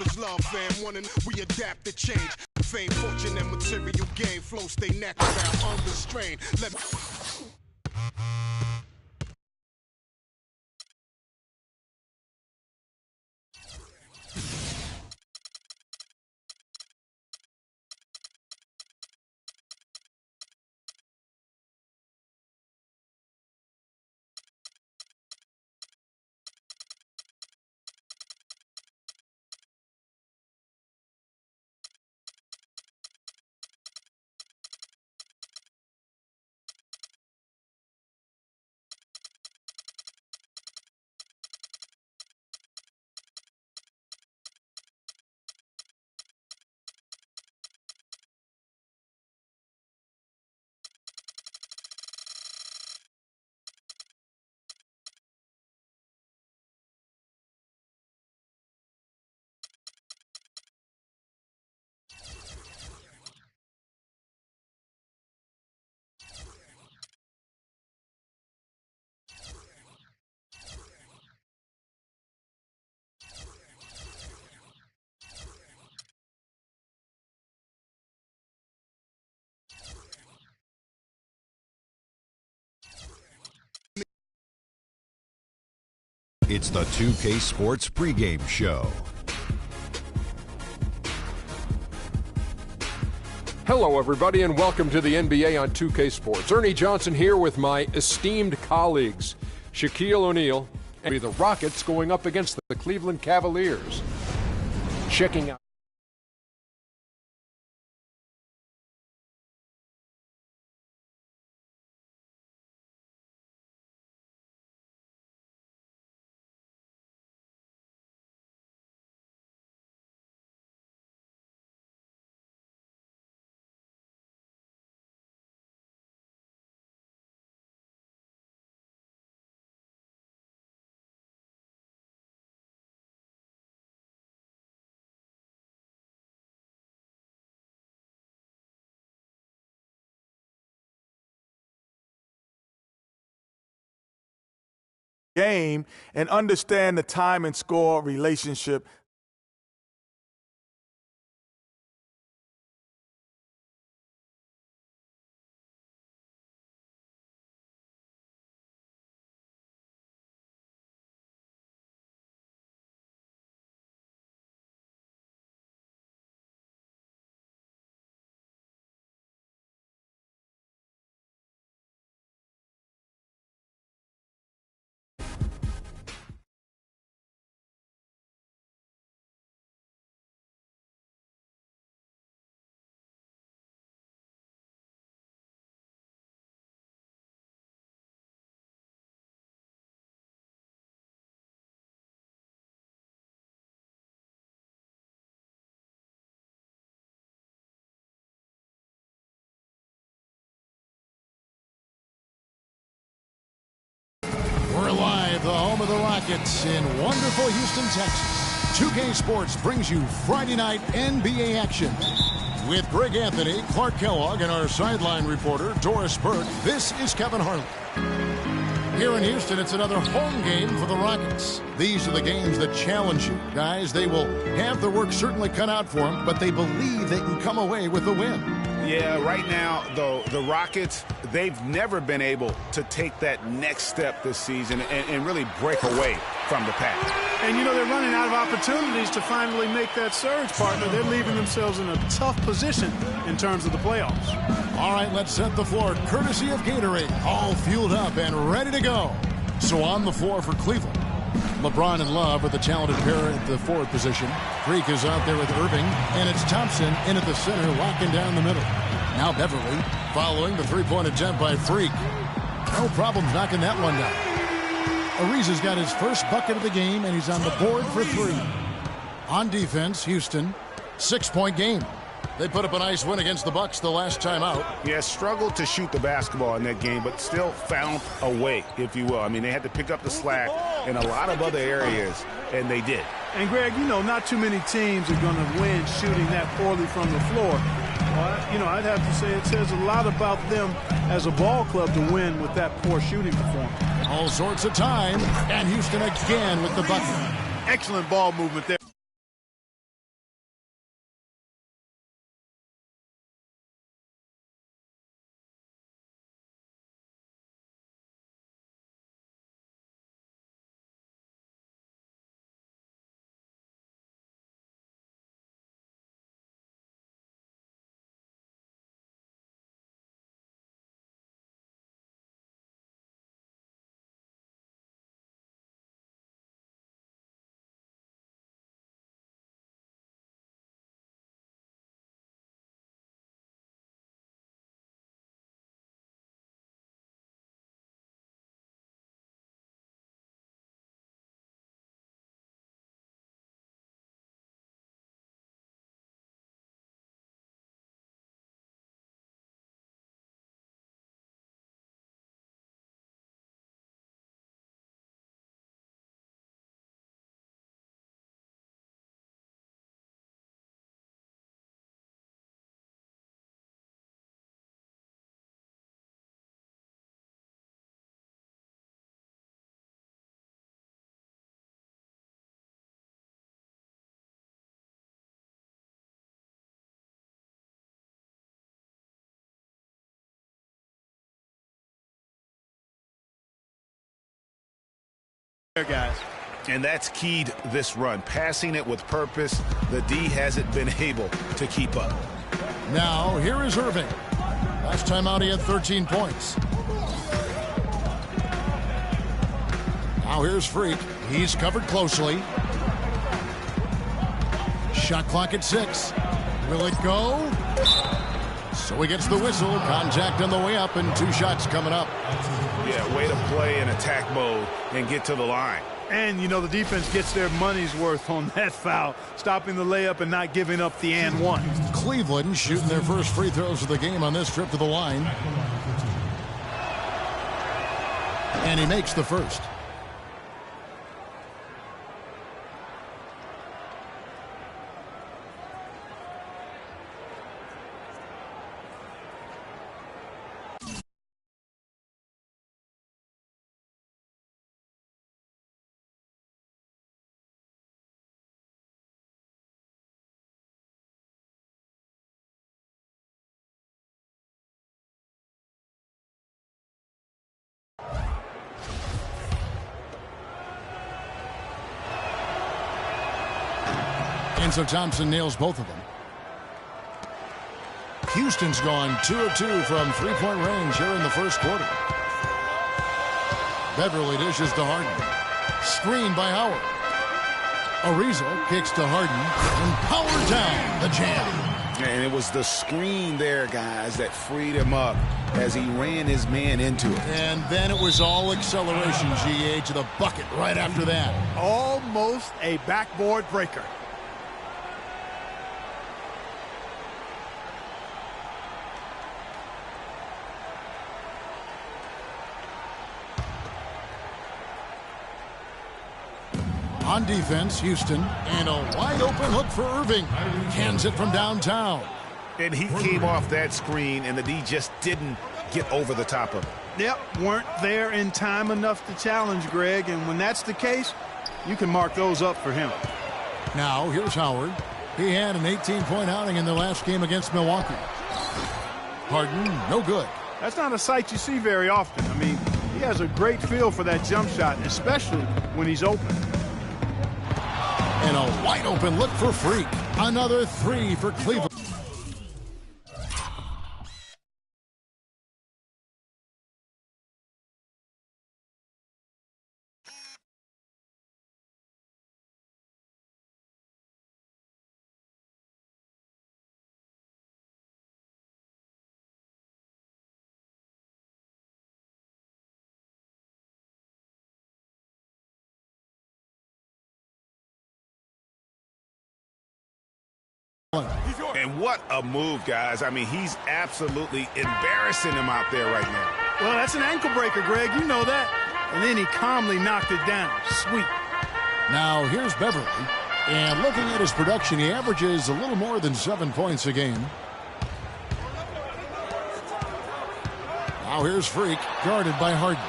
is love, fam. One and we adapt to change. Fame, fortune, and material gain. Flow stay natural, unrestrained. Let me... It's the 2K Sports pregame show. Hello, everybody, and welcome to the NBA on 2K Sports. Ernie Johnson here with my esteemed colleagues, Shaquille O'Neal and the Rockets going up against the Cleveland Cavaliers. Checking out. Game and understand the time and score relationship. We're live, the home of the Rockets in wonderful Houston, Texas. 2K Sports brings you Friday night NBA action. With Greg Anthony, Clark Kellogg, and our sideline reporter, Doris Burke, this is Kevin Harlan. Here in Houston, it's another home game for the Rockets. These are the games that challenge you. Guys, they will have the work certainly cut out for them, but they believe they can come away with a win. Yeah, right now, though, the Rockets, they've never been able to take that next step this season and really break away from the pack. And, you know, they're running out of opportunities to finally make that surge, partner. They're leaving themselves in a tough position in terms of the playoffs. All right, let's set the floor, courtesy of Gatorade. All fueled up and ready to go. So on the floor for Cleveland, LeBron and Love are the talented pair at the forward position. Freak is out there with Irving, and it's Thompson in at the center, locking down the middle. Now Beverly following the three-point attempt by Freak. No problems knocking that one down. Ariza's got his first bucket of the game, and he's on the board for three. On defense, Houston, 6-point game. They put up a nice win against the Bucks the last time out. Yeah, struggled to shoot the basketball in that game, but still found a way, if you will. I mean, they had to pick up the slack in a lot of other areas, and they did. And, Greg, you know, not too many teams are going to win shooting that poorly from the floor. You know, I'd have to say it says a lot about them as a ball club to win with that poor shooting performance. All sorts of time, and Houston again with the bucket. Excellent ball movement there. guys. And that's keyed this run. Passing it with purpose. The D hasn't been able to keep up. Now, here is Irving. Last time out, he had 13 points. Now here's Freak. He's covered closely. Shot clock at 6. Will it go? So he gets the whistle. Contact on the way up and 2 shots coming up. Yeah, way to play in attack mode and get to the line. And, you know, the defense gets their money's worth on that foul, stopping the layup and not giving up the and one. Cleveland shooting their first free throws of the game on this trip to the line. And he makes the first. And so Thompson nails both of them. Houston's gone 2 of 2 from three-point range here in the first quarter. Beverly dishes to Harden. Screen by Howard. Ariza kicks to Harden and power down the jam. And it was the screen there, guys, that freed him up as he ran his man into it. And then it was all acceleration, GA, to the bucket right after that. Almost a backboard breaker. On defense, Houston, and a wide-open hook for Irving. Cans it from downtown. And he came off that screen, and the D just didn't get over the top of it. Yep, weren't there in time enough to challenge Greg, and when that's the case, you can mark those up for him. Now, here's Howard. He had an 18-point outing in their last game against Milwaukee. Harden, no good. That's not a sight you see very often. I mean, he has a great feel for that jump shot, especially when he's open. And a wide-open look for Freak. Another 3 for Cleveland. And what a move, guys. I mean, he's absolutely embarrassing him out there right now. Well, that's an ankle breaker, Greg. You know that. And then he calmly knocked it down. Sweet. Now, here's Beverly. And looking at his production, he averages a little more than 7 points a game. Now, here's Freak, guarded by Harden.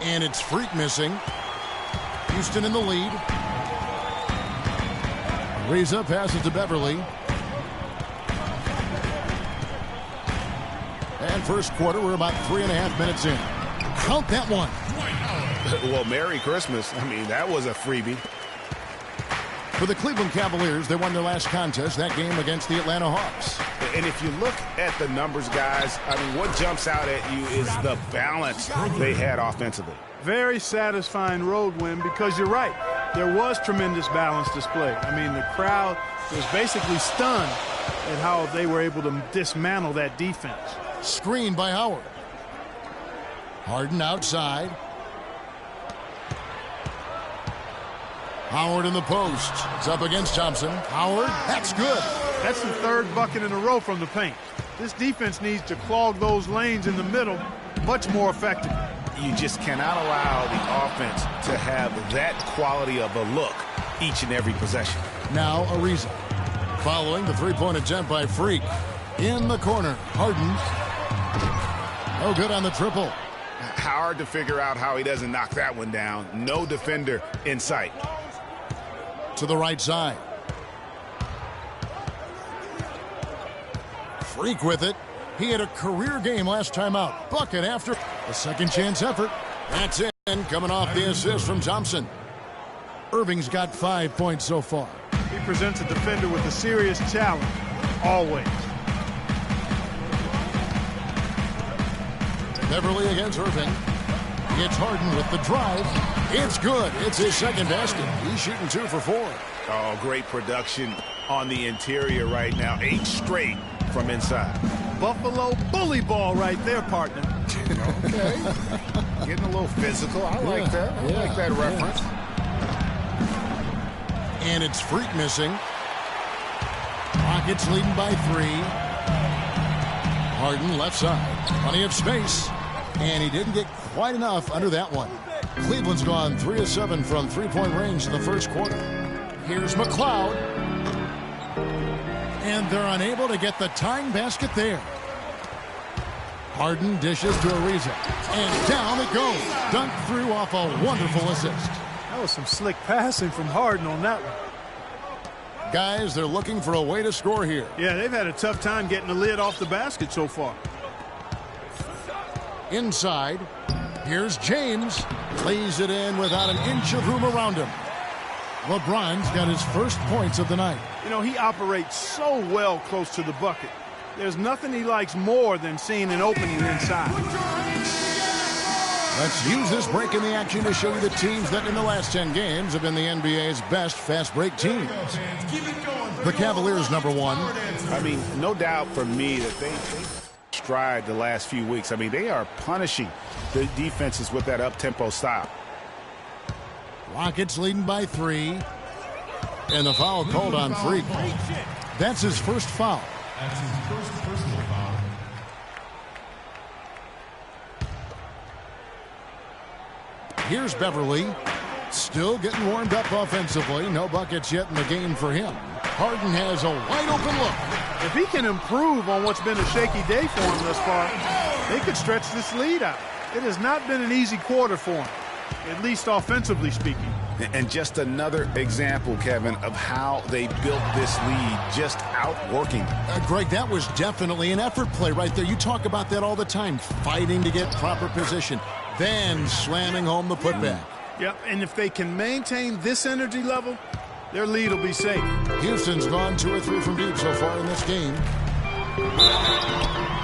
And it's Freak missing. Houston in the lead. Ariza passes to Beverly. And first quarter, we're about 3.5 minutes in. Count that one. Well, Merry Christmas. I mean, that was a freebie. For the Cleveland Cavaliers, they won their last contest, that game against the Atlanta Hawks. And if you look at the numbers, guys, I mean, what jumps out at you is the balance they had offensively. Very satisfying road win because you're right. There was tremendous balance displayed. I mean, the crowd was basically stunned at how they were able to dismantle that defense. Screen by Howard. Harden outside. Howard in the post. It's up against Thompson. Howard, that's good. That's the third bucket in a row from the paint. This defense needs to clog those lanes in the middle much more effectively. You just cannot allow the offense to have that quality of a look each and every possession. Now Ariza. Following the three-point attempt by Freak. In the corner, Harden. No good on the triple. Hard to figure out how he doesn't knock that one down. No defender in sight. To the right side. Freak with it. He had a career game last time out. Bucket after a second chance effort. That's it. And coming off the assist from Thompson. Irving's got 5 points so far. He presents a defender with a serious challenge, always. Beverly against Irving. It's Harden with the drive. It's good. It's his second basket. He's shooting 2 for 4. Oh, great production on the interior right now. 8 straight from inside. Buffalo bully ball right there, partner. Okay. Getting a little physical. I like that. I like that reference. And it's Freak missing. Rockets leading by 3. Harden left side. Plenty of space. And he didn't get quite enough under that one. Cleveland's gone 3 of 7 from three-point range in the first quarter. Here's McLeod. And they're unable to get the tying basket there. Harden dishes to Ariza. And down it goes. Dunked through off a wonderful assist. That was some slick passing from Harden on that one. Guys, they're looking for a way to score here. Yeah, they've had a tough time getting the lid off the basket so far. Inside, here's James. Lays it in without an inch of room around him. LeBron's got his first points of the night. You know, he operates so well close to the bucket. There's nothing he likes more than seeing an opening inside. Let's use this break in the action to show you the teams that in the last 10 games have been the NBA's best fast break teams. The Cavaliers, number 1. I mean, no doubt for me that they stride the last few weeks. I mean, they are punishing the defenses with that up-tempo style. Rockets leading by 3. And the foul called on Freak. That's his first foul. That's his first personal foul. Here's Beverly. Still getting warmed up offensively. No buckets yet in the game for him. Harden has a wide open look. If he can improve on what's been a shaky day for him thus far, they could stretch this lead out. It has not been an easy quarter for him, at least offensively speaking. And just another example, Kevin, of how they built this lead, just outworking. Greg, that was definitely an effort play right there. You talk about that all the time, fighting to get proper position, then slamming home the putback. Yep, and if they can maintain this energy level, their lead will be safe. Houston's gone 2 or 3 from deep so far in this game.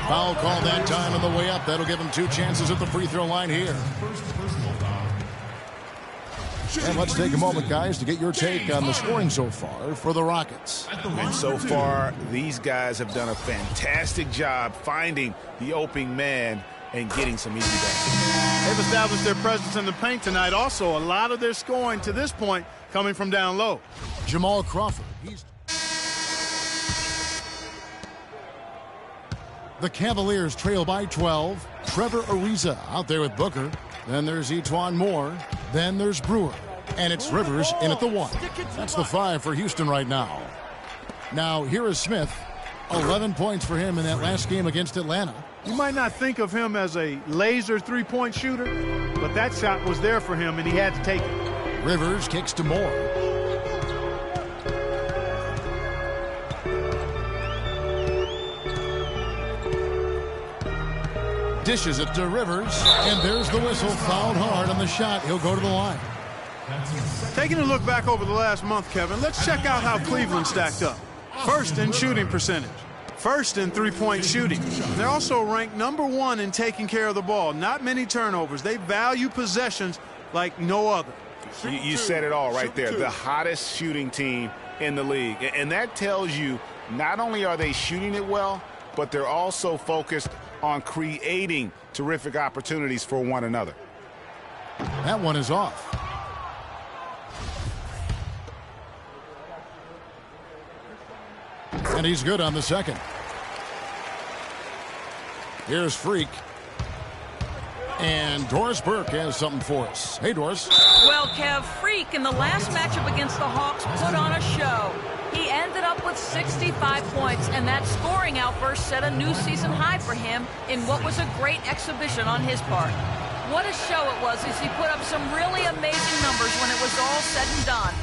Foul call that time on the way up. That'll give them 2 chances at the free throw line here. First personal foul. And let's take a moment, guys, to get your take on the scoring so far for the Rockets. And so far, these guys have done a fantastic job finding the opening man and getting some easy baskets. They've established their presence in the paint tonight. Also, a lot of their scoring to this point coming from down low. Jamal Crawford. The Cavaliers trail by 12. Trevor Ariza out there with Booker. Then there's Etuan Moore. Then there's Brewer. And it's Rivers in at the 1. That's the 5 for Houston right now. Now, here is Smith. 11 points for him in that last game against Atlanta. You might not think of him as a laser three-point shooter, but that shot was there for him, and he had to take it. Rivers kicks to Moore. Dishes it to Rivers, and there's the whistle. Fouled hard on the shot. He'll go to the line. Taking a look back over the last month, Kevin, let's check out how Cleveland stacked up. First in shooting percentage. First in three-point shooting. They're also ranked number 1 in taking care of the ball. Not many turnovers. They value possessions like no other. You said it all right there. The hottest shooting team in the league. And that tells you not only are they shooting it well, but they're also focused on creating terrific opportunities for one another. That one is off. And he's good on the second. Here's Freak. And Doris Burke has something for us. Hey, Doris. Well, Kev, Freak in the last matchup against the Hawks put on a show. He ended up with 65 points, and that scoring outburst set a new season high for him in what was a great exhibition on his part. What a show it was as he put up some really amazing numbers when it was all said and done.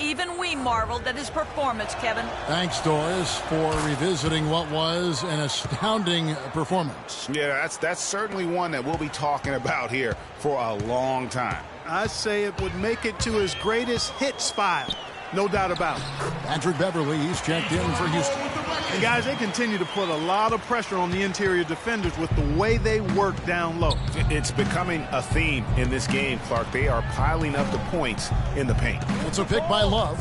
Even we marveled at his performance, Kevin. Thanks, Doris, for revisiting what was an astounding performance. Yeah, that's certainly one that we'll be talking about here for a long time. I say it would make it to his greatest hits file. No doubt about it. Patrick Beverly, he's checked in for Houston. And guys, they continue to put a lot of pressure on the interior defenders with the way they work down low. It's becoming a theme in this game, Clark. They are piling up the points in the paint. It's a pick by Love.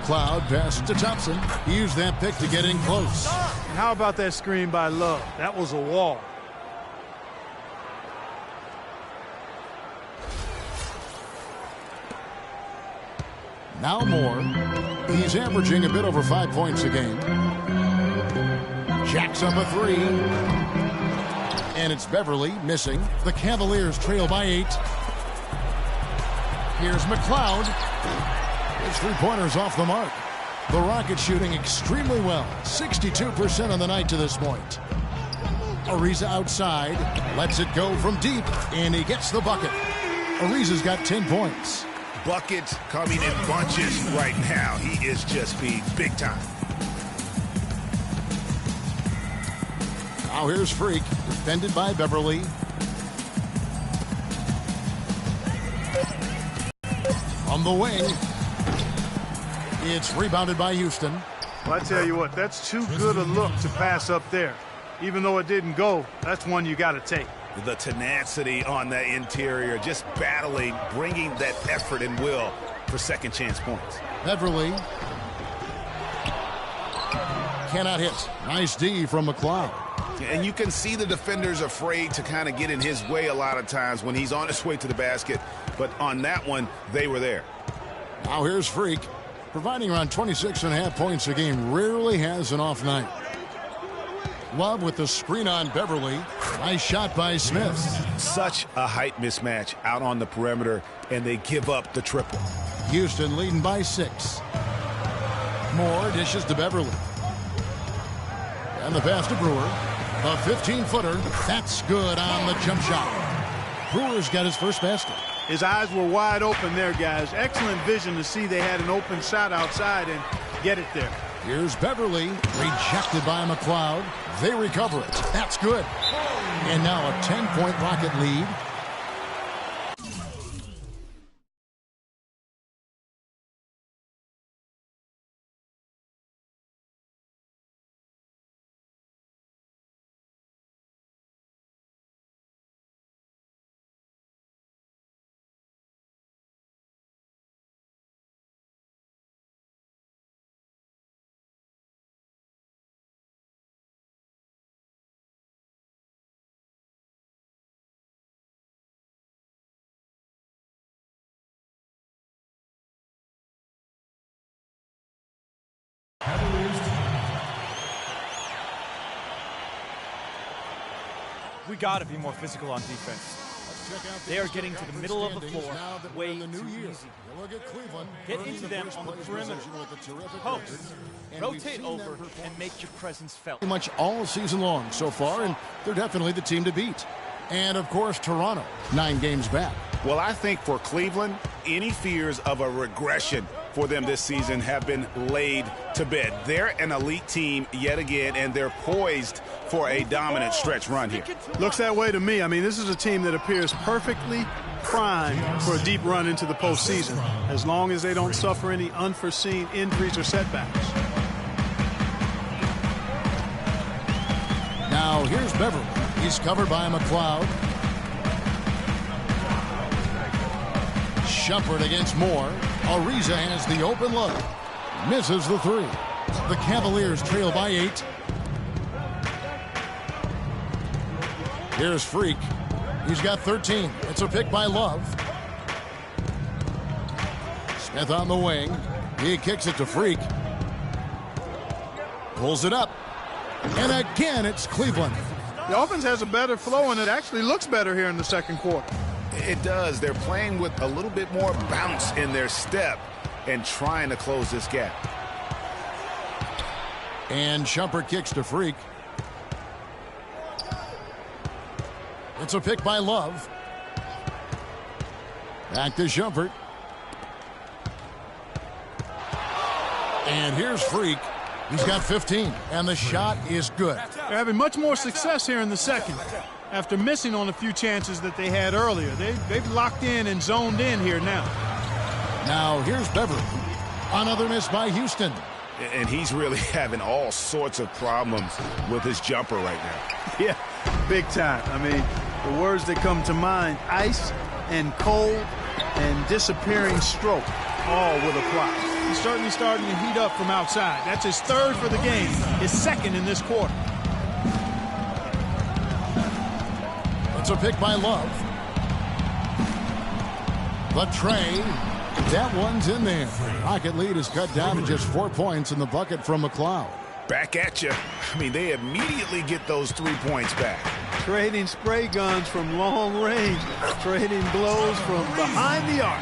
Cloud pass to Thompson. He used that pick to get in close. And how about that screen by Love? That was a wall. Now Moore. He's averaging a bit over 5 points a game. Jacks up a three. And it's Beverly missing. The Cavaliers trail by 8. Here's McLeod. His three-pointers off the mark. The Rockets shooting extremely well. 62% on the night to this point. Ariza outside. Lets it go from deep. And he gets the bucket. Ariza's got 10 points. Buckets coming in bunches right now. He is just being big time. Now here's Freak, defended by Beverly. On the wing. It's rebounded by Houston. Well, I tell you what, that's too good a look to pass up there. Even though it didn't go, that's one you got to take. The tenacity on the interior, just battling, bringing that effort and will for second chance points. Beverly cannot hit. Nice D from McLeod. And you can see the defenders afraid to kind of get in his way a lot of times when he's on his way to the basket. But on that one, they were there. Now here's Freak, providing around 26.5 points a game. Rarely has an off night. Love with the screen on Beverly. Nice shot by Smith. Such a height mismatch out on the perimeter, and they give up the triple. Houston leading by 6. Moore dishes to Beverly. And the pass to Brewer. A 15-footer. That's good on the jump shot. Brewer's got his first basket. His eyes were wide open there, guys. Excellent vision to see they had an open shot outside and get it there. Here's Beverly, rejected by McLeod. They recover it. That's good. And now a 10-point Rocket lead. We got to be more physical on defense. They are getting to the middle of the floor way too easy. Get into them on the perimeter. Post, rotate over, and make your presence felt. Pretty much all season long so far, and they're definitely the team to beat. And, of course, Toronto, 9 games back. Well, I think for Cleveland, any fears of a regression for them this season have been laid to bed. They're an elite team yet again, and they're poised for a dominant stretch run here. Looks that way to me. I mean, this is a team that appears perfectly primed for a deep run into the postseason, as long as they don't suffer any unforeseen injuries or setbacks. Now, here's Beverly. He's covered by McLeod. Shumpert against Moore. Ariza has the open look. Misses the three. The Cavaliers trail by 8. Here's Freak. He's got 13. It's a pick by Love. Smith on the wing. He kicks it to Freak. Pulls it up. And again, it's Cleveland. The offense has a better flow, and it actually looks better here in the second quarter. It does. They're playing with a little bit more bounce in their step and trying to close this gap. And Shumpert kicks to Freak. It's a pick by Love. Back to Shumpert. And here's Freak. He's got 15, and the shot is good. They're having much more success here in the second after missing on a few chances that they had earlier. They've locked in and zoned in here now. Now here's Beverly. Another miss by Houston. And he's really having all sorts of problems with his jumper right now. Yeah, big time. I mean, the words that come to mind, ice and cold and disappearing stroke, all will apply. He's certainly starting to heat up from outside. That's his third for the game, his second in this quarter. It's a pick by Love. The tray. That one's in there. Rocket lead is cut down to just 4 points in the bucket from McLeod. Back at you. I mean, they immediately get those 3 points back. Trading spray guns from long range, trading blows from behind the arc.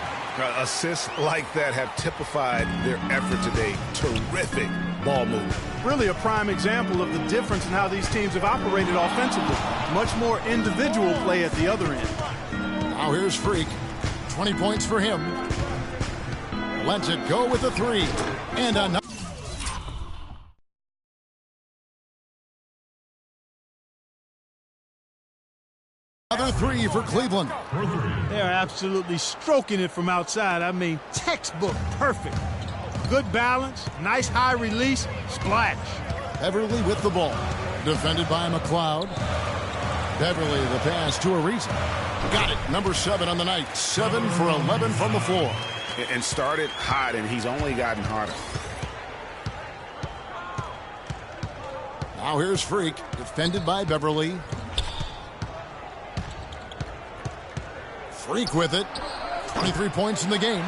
Assists like that have typified their effort today. Terrific ball movement. Really a prime example of the difference in how these teams have operated offensively. Much more individual play at the other end. Now here's Freak. 20 points for him. Lets it go with a 3. And another. Another 3 for Cleveland. They're absolutely stroking it from outside. I mean, textbook perfect. Good balance, nice high release, splash. Beverly with the ball. Defended by McLeod. Beverly the pass to Ariza. Got it. Number 7 on the night. 7 for 11 from the floor. And started hot, and he's only gotten harder. Now here's Freak. Defended by Beverly. Freak with it. 23 points in the game.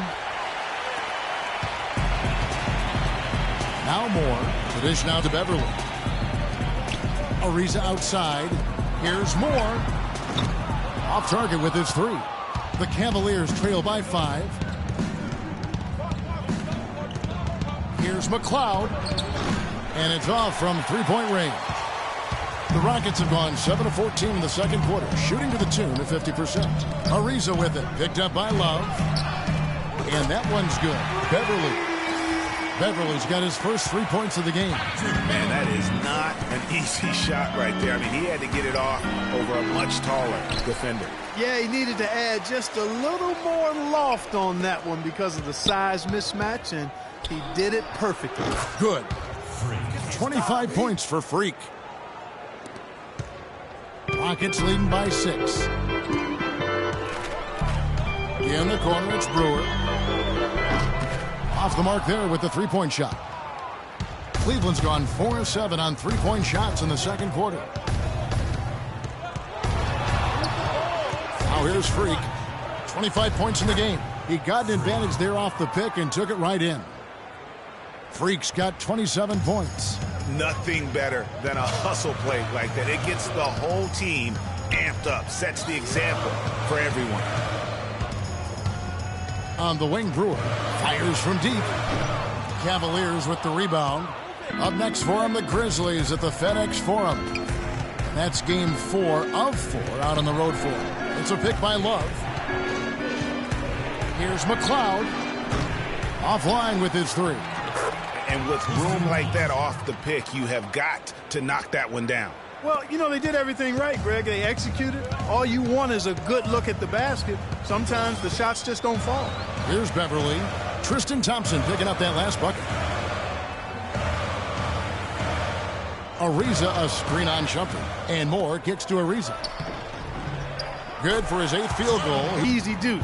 Now Moore. The dish now to Beverly. Ariza outside. Here's Moore. Off target with his 3. The Cavaliers trail by 5. Here's McLeod. And it's off from 3-point range. The Rockets have gone 7 of 14 in the second quarter, shooting to the tune of 50%. Ariza with it, picked up by Love. And that one's good. Beverly's got his first 3 points of the game. Man, that is not an easy shot right there. I mean, he had to get it off over a much taller defender. Yeah, he needed to add just a little more loft on that one because of the size mismatch, and he did it perfectly. Good. 25 points for Freak. Rockets leading by 6. In the corner, it's Brewer. Off the mark there with the 3-point shot. Cleveland's gone 4 of 7 on 3-point shots in the second quarter. Now here's Freak. 25 points in the game. He got an advantage there off the pick and took it right in. Freak's got 27 points. Nothing better than a hustle play like that. It gets the whole team amped up, sets the example for everyone. On the wing, Brewer fires from deep. Cavaliers with the rebound. Up next for him, the Grizzlies at the FedEx Forum. And that's game 4 of 4 out on the road for him. It's a pick by Love. Here's McLeod. Offline with his 3. And with room like that off the pick, you have got to knock that one down. Well, you know, they did everything right, Greg. They executed. All you want is a good look at the basket. Sometimes the shots just don't fall. Here's Beverly. Tristan Thompson picking up that last bucket. Ariza a screen on jumper. And Moore kicks to Ariza. Good for his 8th field goal. Easy deuce.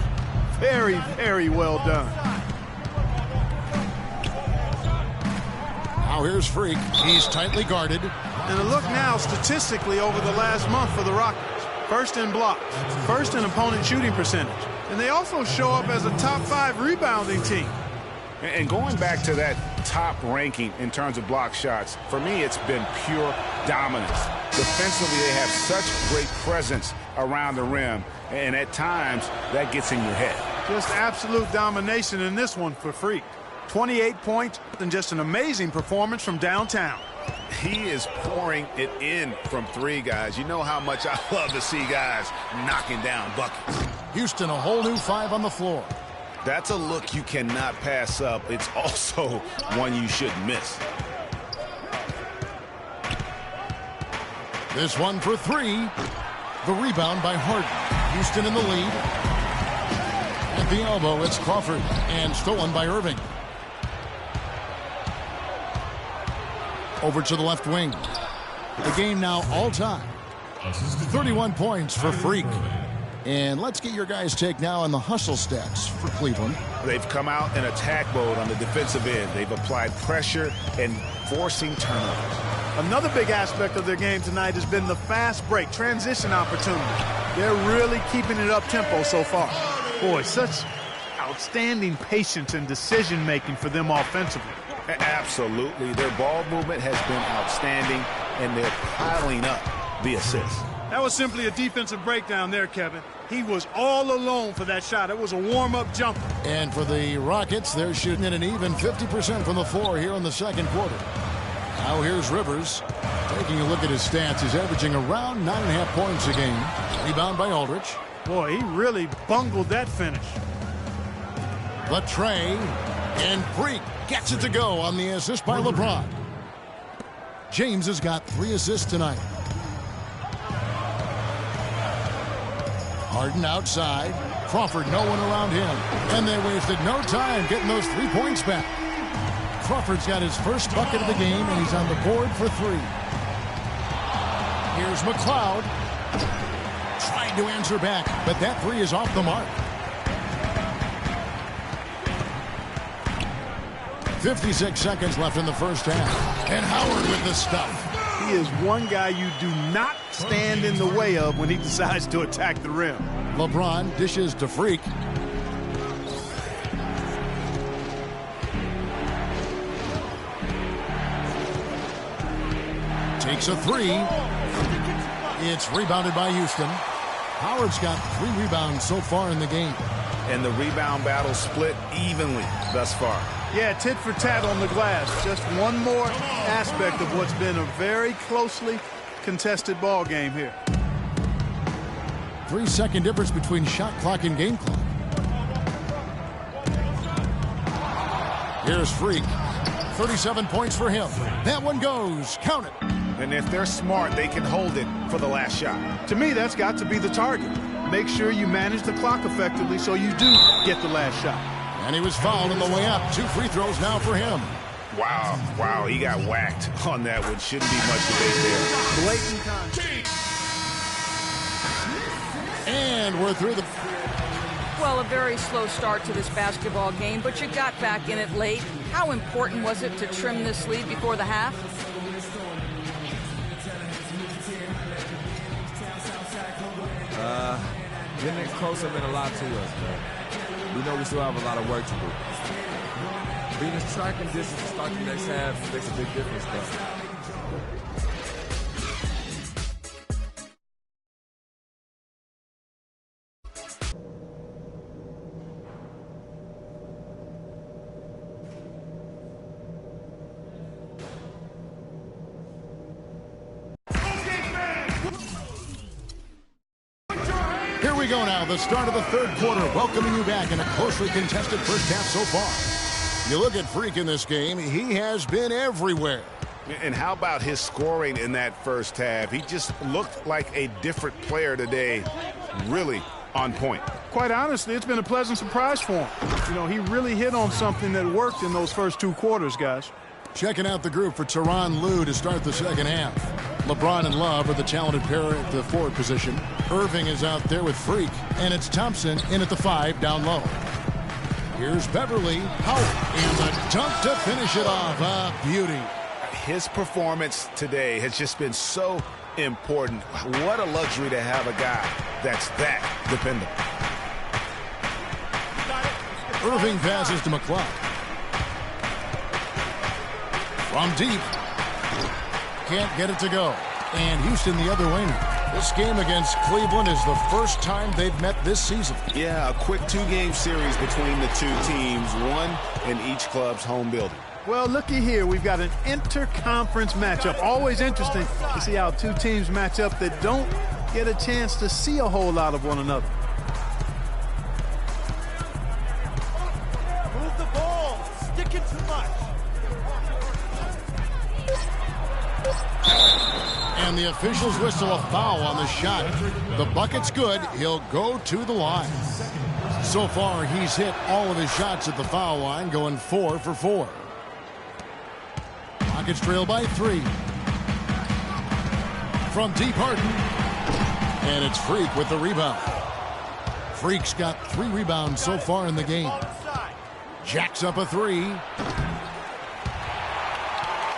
Very, very well done. Now here's Freak. He's tightly guarded. And a look now statistically over the last month for the Rockets. First in blocks, first in opponent shooting percentage. And they also show up as a top 5 rebounding team. And going back to that top ranking in terms of block shots, for me it's been pure dominance. Defensively, they have such great presence around the rim, and at times that gets in your head. Just absolute domination in this one for Freak. 28 points and just an amazing performance from downtown. He is pouring it in from 3, guys. You know how much I love to see guys knocking down buckets. Houston a whole new 5 on the floor. That's a look you cannot pass up. It's also one you shouldn't miss. This one for three. The rebound by Harden. Houston in the lead. At the elbow, it's Crawford. And stolen by Irving. Over to the left wing. The game now all time. 31 points for Freak. And let's get your guys' take now on the hustle stats for Cleveland. They've come out in attack mode on the defensive end. They've applied pressure and forcing turnovers. Another big aspect of their game tonight has been the fast break, transition opportunity. They're really keeping it up-tempo so far. Boy, such outstanding patience and decision-making for them offensively. Absolutely. Their ball movement has been outstanding, and they're piling up the assists. That was simply a defensive breakdown there, Kevin. He was all alone for that shot. It was a warm-up jumper. And for the Rockets, they're shooting at an even 50% from the floor here in the second quarter. Now here's Rivers. Taking a look at his stats, he's averaging around 9.5 points a game. Rebound by Aldridge. Boy, he really bungled that finish. The tray, and Freak gets it to go on the assist by LeBron. James has got 3 assists tonight. Harden outside. Crawford, no one around him. And they wasted no time getting those 3 points back. Crawford's got his first bucket of the game, and he's on the board for 3. Here's McLeod. Trying to answer back, but that 3 is off the mark. 56 seconds left in the first half. And Howard with the stuff. He is one guy you do not stand in the way of when he decides to attack the rim. LeBron dishes to Freak. Takes a 3. It's rebounded by Houston. Howard's got 3 rebounds so far in the game. And the rebound battle split evenly thus far. Yeah, tit for tat on the glass. Just one more aspect of what's been a very closely contested ball game here. 3-second difference between shot clock and game clock. Here's Freak. 37 points for him. That one goes. Count it. And if they're smart, they can hold it for the last shot. To me, that's got to be the target. Make sure you manage the clock effectively so you do get the last shot. And he was fouled on the way up. 2 free throws now for him. Wow, he got whacked on that one. Shouldn't be much debate there. Blatant contact. And we're through the... Well, a very slow start to this basketball game, but you got back in it late. How important was it to trim this lead before the half? Getting it closer meant a lot to us, but we know we still have a lot of work to do. Being a striking distance to start the next half makes a big difference, though. Here we go now, the start of the third quarter, welcoming you back in a closely contested first half so far. You look at Freak in this game, he has been everywhere. And how about his scoring in that first half? He just looked like a different player today, really on point. Quite honestly, it's been a pleasant surprise for him. You know, he really hit on something that worked in those first 2 quarters, guys. Checking out the group for Tyronn Lue to start the second half. LeBron and Love are the talented pair at the forward position. Irving is out there with Freak, and it's Thompson in at the 5 down low. Here's Beverly, Howard, and the dunk to finish it off. A beauty. His performance today has just been so important. What a luxury to have a guy that's that dependable. Irving passes to McLeod. From deep. Can't get it to go. And Houston the other way now. This game against Cleveland is the first time they've met this season. Yeah, a quick 2-game series between the two teams, one in each club's home building. Well, looky here. We've got an inter-conference matchup. Always interesting to see how 2 teams match up that don't get a chance to see a whole lot of one another. And the officials whistle a foul on the shot. The bucket's good. He'll go to the line. So far, he's hit all of his shots at the foul line, going 4 for 4. Rockets trail by 3. From deep, Harden. And it's Freak with the rebound. Freak's got 3 rebounds so far in the game. Jacks up a 3.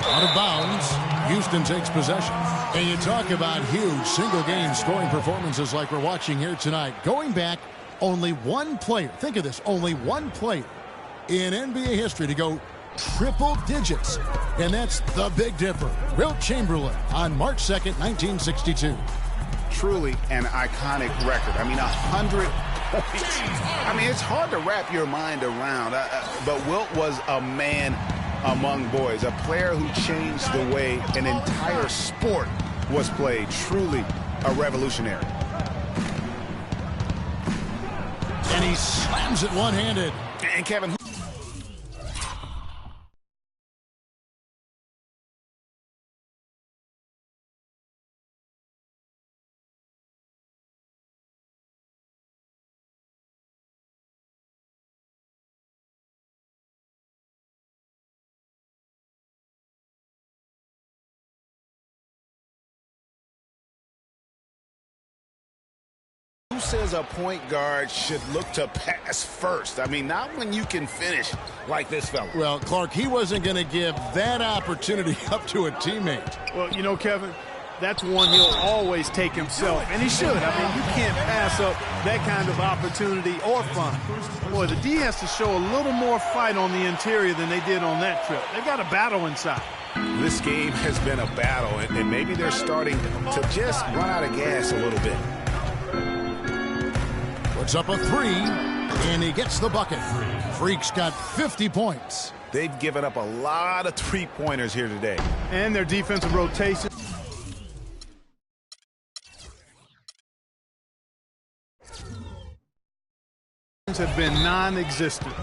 Out of bounds. Houston takes possession. And you talk about huge single-game scoring performances like we're watching here tonight. Going back, only one player, think of this, only one player in NBA history to go triple digits. And that's the Big Dipper, Wilt Chamberlain, on March 2nd, 1962. Truly an iconic record. I mean, 100 points. I mean, it's hard to wrap your mind around. But Wilt was a man among boys, a player who changed the way an entire sport was played. Truly a revolutionary. And he slams it one-handed. And Kevin, who says a point guard should look to pass first? I mean, not when you can finish like this fella. Well, Clark, he wasn't going to give that opportunity up to a teammate. Well, you know, Kevin, that's one he'll always take himself, and he should. I mean, you can't pass up that kind of opportunity or fun. Boy, the D has to show a little more fight on the interior than they did on that trip. They've got a battle inside. This game has been a battle, and maybe they're starting to just run out of gas a little bit. Puts up a 3, and he gets the bucket. Freak's got 50 points. They've given up a lot of three-pointers here today. And their defensive rotation have been non-existent.